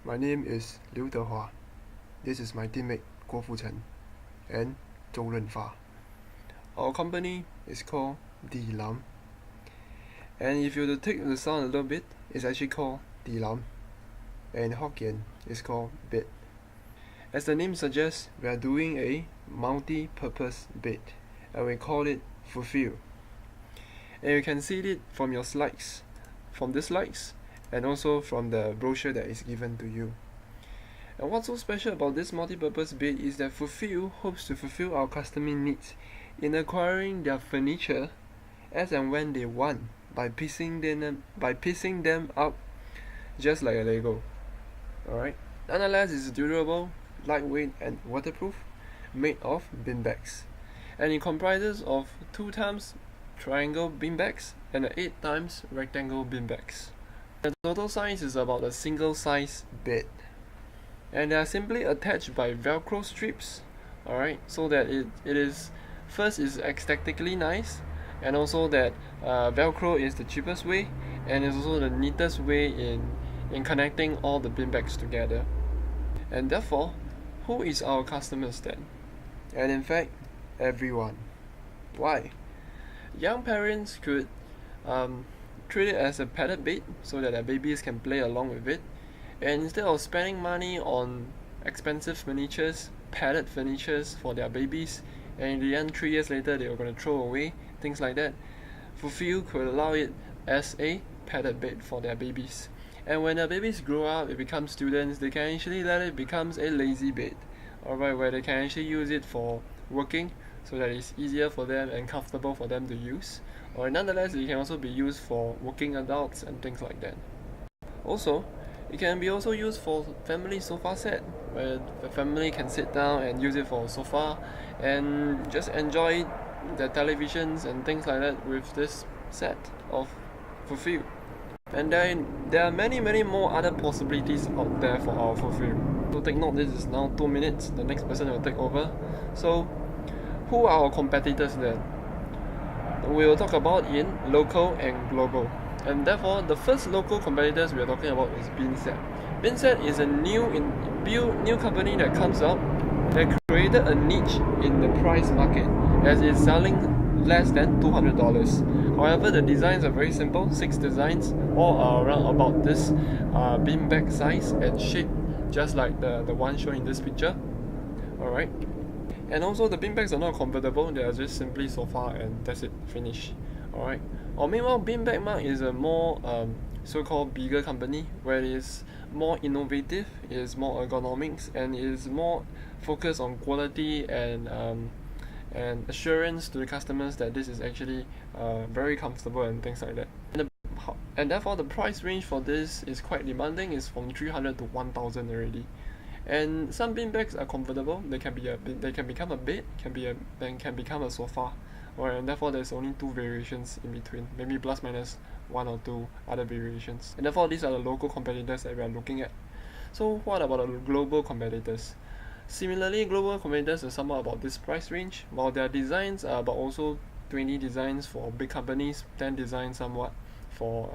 My name is Liu Dehua. This is my teammate Guo Fuchen and Zhou Renfa. Our company is called Di Lam. And if you were to take the sound a little bit, it's actually called Di Lam. And Hokkien is called bed. As the name suggests, we are doing a multi-purpose bed, and we call it Fulfill. And you can see it from your slides, from the slides, and also from the brochure that is given to you. And what's so special about this multi-purpose bed is that Fulfill hopes to fulfill our customer needs in acquiring their furniture as and when they want by piecing them up just like a Lego. Alright? Nonetheless, it's durable, lightweight and waterproof, made of bin bags. And it comprises of 2 times triangle bin bags and 8 times rectangle bin bags. The total size is about a single size bed. And they are simply attached by Velcro strips, alright, so that it is aesthetically nice, and also that Velcro is the cheapest way and is also the neatest way in connecting all the bin bags together. And therefore, who is our customers then? And in fact, everyone. Why? Young parents could treat it as a padded bed so that their babies can play along with it, and instead of spending money on expensive furnitures, padded furnitures for their babies, and in the end 3 years later they were going to throw away, things like that, Fulfill could allow it as a padded bed for their babies. And when their babies grow up, it becomes students, they can actually let it becomes a lazy bed, alright, where they can actually use it for working so that it's easier for them and comfortable for them to use. Or nonetheless, it can also be used for working adults and things like that. Also, it can be also used for family sofa set, where the family can sit down and use it for a sofa and just enjoy the televisions and things like that with this set of Fulfill. And there are many more other possibilities out there for our Fulfill. So take note, this is now 2 minutes, the next person will take over. So who are our competitors then? We will talk about in local and global. And therefore, the first local competitors we are talking about is Binset. Binset is a new company that comes out that created a niche in the price market as it's selling less than $200. However, the designs are very simple, 6 designs, all are around about this bin bag size and shape, just like the one shown in this picture. Alright. And also the bin bags are not convertible, they are just simply sofa and that's it, finish. Alright. Or meanwhile, Beanbag Mark is a more so-called bigger company where it is more innovative, it is more ergonomics, and it is more focused on quality and assurance to the customers that this is actually very comfortable and things like that. And therefore, the price range for this is quite demanding. It's from 300 to 1,000 already. And some bin bags are comfortable. They can become a bed, then can become a sofa. Alright, and therefore there's only 2 variations in between, maybe plus minus 1 or 2 other variations. And therefore these are the local competitors that we are looking at. So what about the global competitors? Similarly, global competitors are somewhat about this price range, while their designs are about also 20 designs for big companies, 10 designs somewhat for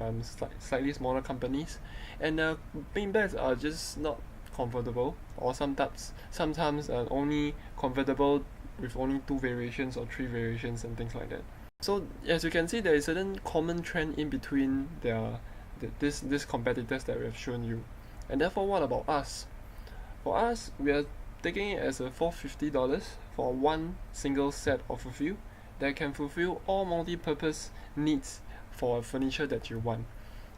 slightly smaller companies. And the bin bags are just not comfortable, or sometimes only comfortable with only 2 variations or 3 variations and things like that. So as you can see, there is a certain common trend in between these competitors that we have shown you. And therefore, what about us? For us, we are taking it as a $450 for one single set of Fulfill that can fulfill all multi-purpose needs for furniture that you want.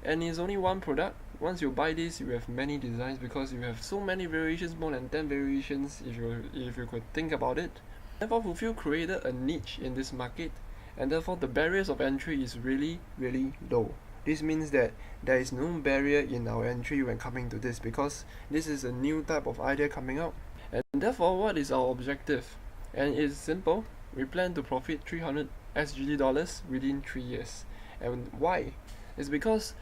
And it's only one product. Once you buy this, you have many designs because you have so many variations, more than 10 variations if you could think about it. Therefore, Fulfill created a niche in this market, and therefore the barriers of entry is really low. This means that there is no barrier in our entry when coming to this, because this is a new type of idea coming out. And therefore, what is our objective? And it's simple. We plan to profit 300 SGD dollars within 3 years. And why? It's because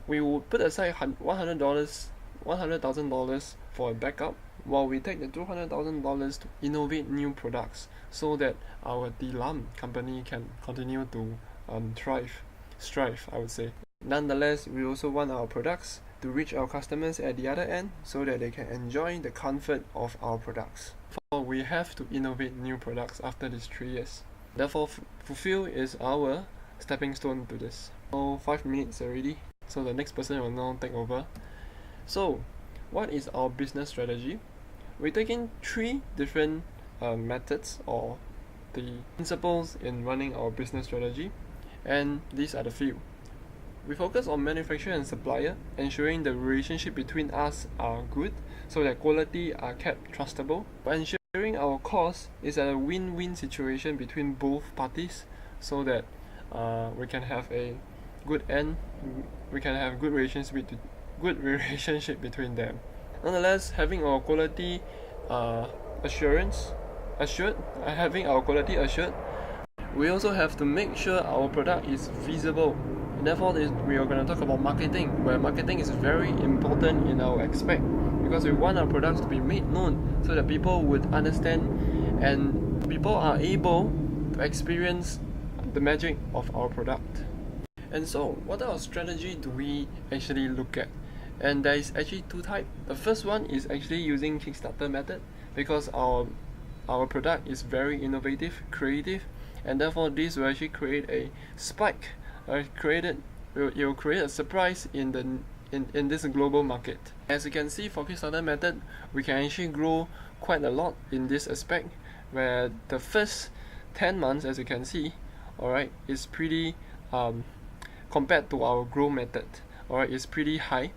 we will put aside $100,000 for a backup, while we take the $200,000 to innovate new products so that our Di Lam company can continue to strive, I would say. Nonetheless, we also want our products to reach our customers at the other end so that they can enjoy the comfort of our products. Therefore, we have to innovate new products after these 3 years. Therefore, fulfill is our stepping stone to this. So 5 minutes already, so the next person will now take over. So what is our business strategy? We take in 3 different methods or the principles in running our business strategy, and these are the few. We focus on manufacturer and supplier, ensuring the relationship between us are good so that quality are kept trustable. By ensuring our cost is at a win-win situation between both parties so that we can have a good end, we can have good relationship between them. Nonetheless, having our quality assured, we also have to make sure our product is feasible. And therefore, we are going to talk about marketing, where marketing is very important in our aspect because we want our products to be made known so that people would understand and people are able to experience the magic of our product. And so, what type of strategy do we actually look at? And there is actually 2 types. The first one is actually using Kickstarter method because our product is very innovative, creative, and therefore this will actually create a spike. It will create a surprise in this global market. As you can see, for Kickstarter method, we can actually grow quite a lot in this aspect, where the first 10 months, as you can see, alright, is pretty compared to our grow method, alright, is pretty high.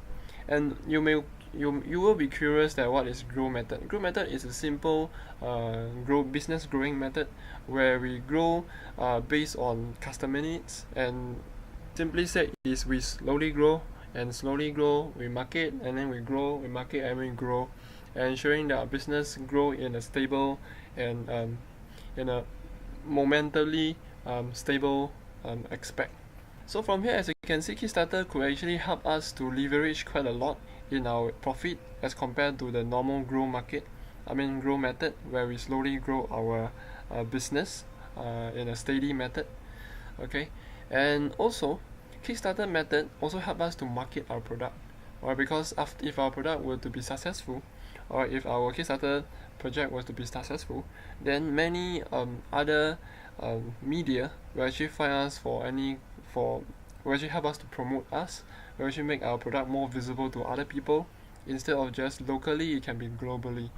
And you will be curious that what is grow method. Grow method is a simple business growing method where we grow based on customer needs, and simply said is we slowly grow, we market, and then we grow, we market, and we grow, and ensuring that our business grow in a stable and in a momentarily stable aspect. So from here, as you can see, Kickstarter could actually help us to leverage quite a lot in our profit as compared to the normal grow method, where we slowly grow our business in a steady method. Okay, and also Kickstarter method also help us to market our product, or because if our product were to be successful, or if our Kickstarter project was to be successful, then many other media will actually find us will actually help us to promote us, will actually make our product more visible to other people. Instead of just locally, it can be globally.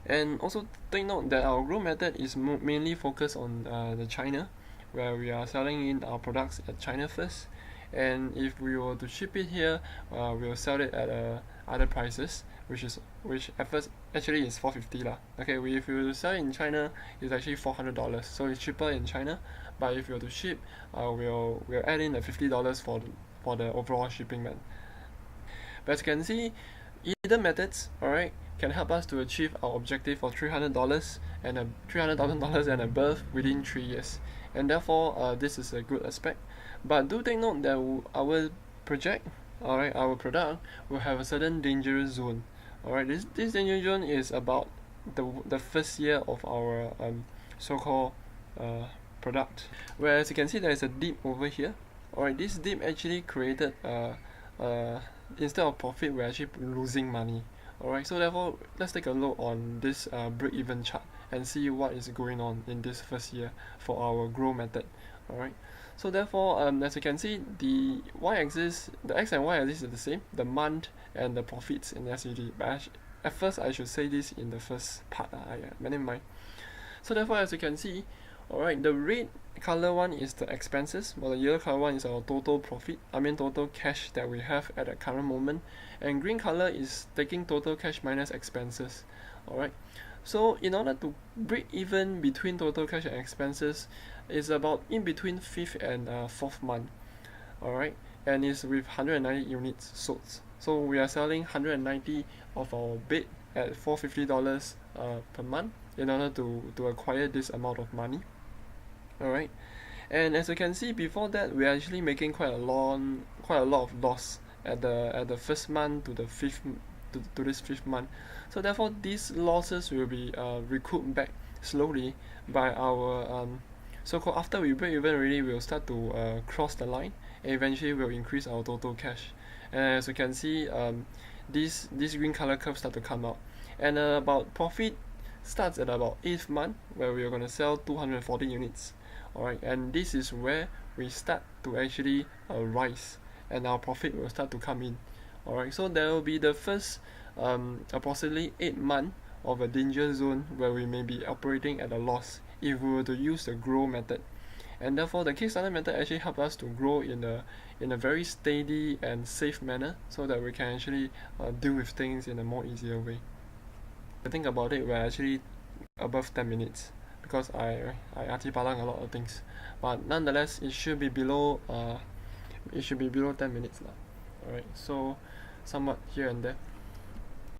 And also take note that our grow method is mainly focused on the China, where we are selling in our products at China first, and if we were to ship it here, we will sell it at other prices, which at first actually is $450 lah. Okay, if you were to sell it in China, it's actually $400, so it's cheaper in China. But if you were to ship, we'll add in the $50 for the overall shipping man. But as you can see, either methods, alright, can help us to achieve our objective of $300 and $300,000 and above within 3 years. And therefore, this is a good aspect. But do take note that our project, alright, our product will have a certain dangerous zone. Alright, this danger zone is about the first year of our so-called product. Whereas you can see there is a dip over here. Alright, this dip actually created instead of profit, we're actually losing money. Alright, so therefore let's take a look on this break-even chart and see what is going on in this first year for our grow method. Alright, so therefore as you can see, the y-axis, the x and y-axis is the same, the month and the profits in SED. But at first I should say this in the first part. Never mind. So therefore, as you can see, alright, the red color one is the expenses, while the yellow color one is our total profit, total cash that we have at the current moment, and green color is taking total cash minus expenses. Alright, so in order to break even between total cash and expenses, is about in between 5th and 4th month. Alright, and is with 190 units sold. So we are selling 190 of our bed at $450 per month in order to acquire this amount of money. Alright, and as you can see, before that we are actually making quite a lot of loss at the first month to the to this 5th month. So therefore these losses will be recouped back slowly by our so-called, after we break even already, we'll start to cross the line, and eventually we'll increase our total cash. And as you can see, this green color curve start to come out, and about profit starts at about 8th month, where we are going to sell 240 units. Alright, and this is where we start to actually rise, and our profit will start to come in. Alright, so there will be the first approximately 8 months of a danger zone where we may be operating at a loss if we were to use the grow method. And therefore the Kickstarter method actually help us to grow in a very steady and safe manner, so that we can actually deal with things in a more easier way. I think about it, we're actually above 10 minutes because I artipalang a lot of things, but nonetheless it should be below 10 minutes now. Alright, so somewhat here and there.